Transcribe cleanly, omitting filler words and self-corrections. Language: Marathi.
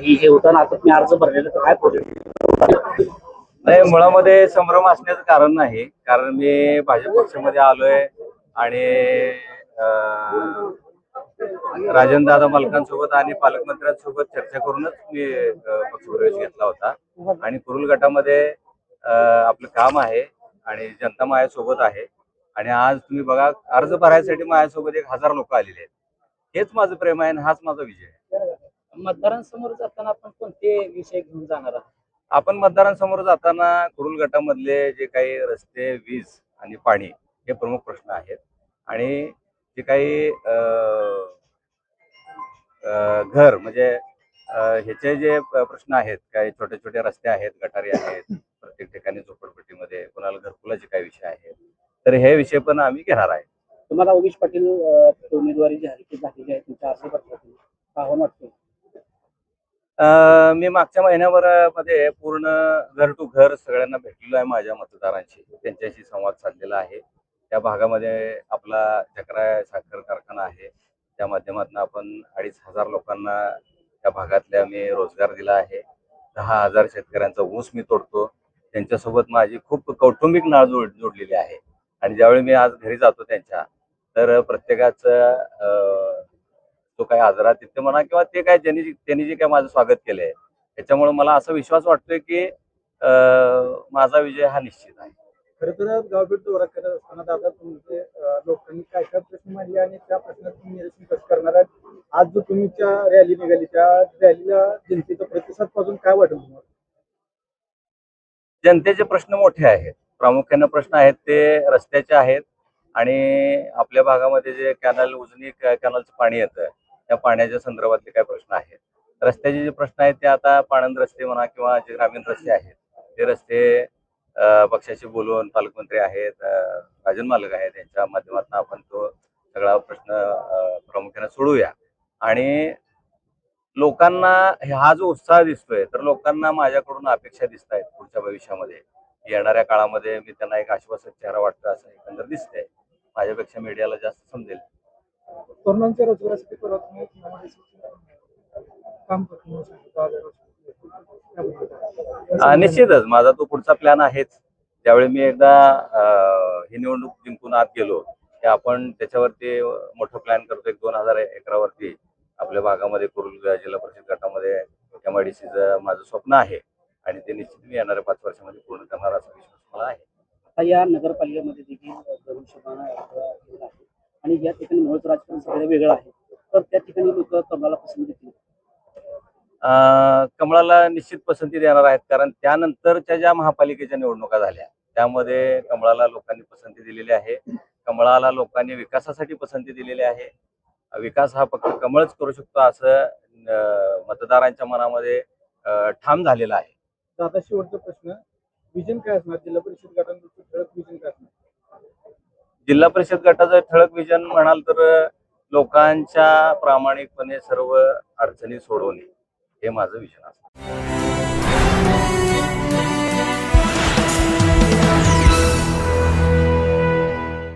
काही हे होतं ना, आता तुम्ही अर्ज भरलेला तर काय प्रोजेक्ट? नाही, मुळामध्ये संभ्रम असण्याचं कारण नाही. कारण मी भाजप पक्षामध्ये आलोय आणि राजनदादा मालकांसोबत आणि पालकमंत्र्यांसोबत चर्चा करूनच मी पक्षप्रवेश घेतला होता. आणि कुरुल गटामध्ये आपलं काम आहे आणि जनता माझ्यासोबत आहे. आणि आज तुम्ही बघा, अर्ज भरायसाठी माझ्यासोबत 1000 लोक आलेले आहेत. हेच माझं प्रेम आहे आणि हाच माझा विजय आहे. मतदारांसमोर जाताना आपण कोणते विषय घेऊन जाणार आहात? आपण मतदारांसमोर जाताना कुरुल गटामधले जे काही रस्ते, वीज आणि पाणी हे प्रमुख प्रश्न आहेत. आणि जे काही घर म्हणजे ह्याचे जे प्रश्न आहेत, काही छोटे छोटे रस्ते आहेत, गटारी आहेत, प्रत्येक ठिकाणी झोपडपट्टीमध्ये कोणाला घरकुलाचे काही विषय आहेत, तर हे विषय पण आम्ही घेणार आहे. तुम्हाला उमेश पाटील उमेदवारी जाहीर झालेली आहे, तुमच्या अर्ज भरण्यासाठी आव्हान वाटतं? मी मागच्या महिन्याभरामध्ये पूर्ण घर टू घर सगळ्यांना भेटलेलो आहे, माझ्या मतदारांशी त्यांच्याशी संवाद साधलेला आहे. त्या भागामध्ये आपला चक्रा साखर कारखाना आहे, त्या माध्यमातून आपण 2500 लोकांना त्या भागातल्या मी रोजगार दिला आहे. 10,000 शेतकऱ्यांचा ऊस मी तोडतो. त्यांच्यासोबत माझी खूप कौटुंबिक नाळ जोडलेली आहे. आणि ज्यावेळी मी आज घरी जातो त्यांच्या, तर प्रत्येकाचं तो काही आजारात तिथे म्हणा किंवा ते काय त्यांनी जे काय माझं स्वागत केलंय, त्याच्यामुळे मला असा विश्वास वाटतोय की माझा विजय हा निश्चित आहे. खरं तर गावभेट दौरा करत असताना दादा तुमचे लोकांनी काय काय प्रश्न मांडले आणि त्या प्रश्नाचं तुम्ही निरसन कसं करणार आहात? आज जो तुमच्या रॅली निघाली त्या रॅलीला जनतेचा प्रतिसाद पासून काय वाटेल तुम्हाला? जनतेचे प्रश्न मोठे आहेत. प्रामुख्याने प्रश्न आहेत ते रस्त्याचे आहेत. आणि आपल्या भागामध्ये जे कॅनल उजनी कॅनलचं पाणी येतं, त्या पाण्याच्या संदर्भातले काय प्रश्न आहेत. रस्त्याचे जे प्रश्न आहेत ते आता पाणंद रस्ते म्हणा किंवा जे ग्रामीण रस्ते आहेत, ते रस्ते पक्षाशी बोलून पालकमंत्री आहेत, राजन मालक आहेत, यांच्या माध्यमातून आपण तो सगळा प्रश्न प्रामुख्याने सोडूया. आणि लोकांना हा जो उत्साह दिसतोय, तर लोकांना माझ्याकडून अपेक्षा दिसत आहेत पुढच्या भविष्यामध्ये. येणाऱ्या काळामध्ये मी त्यांना एक आश्वासक चेहरा वाटतो असं एकंदर दिसतंय. माझ्यापेक्षा मीडियाला जास्त समजेल. तरुणांच्या रोजगारासाठी परवा तुम्ही काम करतो. निश्चितच माझा तो पुढचा प्लॅन आहेच. त्यावेळी मी एकदा ही निवडणूक जिंकून आत गेलो की आपण त्याच्यावरती मोठं प्लॅन करतो. 1-2000 एकरावरती आपल्या भागामध्ये कुरुल जिल्हा परिषद गटामध्ये MIDCचं माझं स्वप्न आहे आणि ते निश्चित मी येणाऱ्या 5 वर्षामध्ये पूर्ण करणार असा विश्वास मला आहे. आता या नगरपालिकेमध्ये देखील धनुष्यबाण आहे आणि या ठिकाणी मूळचं राजकारण सगळं वेगळं आहे, तर त्या ठिकाणी लोक कमळाला पसंती देतील. कमळाला निश्चित पसंती देणार आहेत. कारण त्यानंतरच्या ज्या महापालिकेच्या निवडणुका झाल्या त्यामध्ये कमळाला लोकांनी पसंती दिलेली आहे. कमळाला लोकांनी विकासासाठी पसंती दिलेली आहे. विकास हा फक्त कमळच करू शकतो असं मतदारांच्या मनामध्ये ठाम झालेलं आहे. दादा शेवटचा प्रश्न, विजन काय असणार जिल्हा परिषद गटांचं ठळक विजन काय असणार? जिल्हा परिषद गटाचं ठळक विजन म्हणाल तर लोकांच्या प्रामाणिकपणे सर्व अडचणी सोडवणे हे माझं विजन असतं.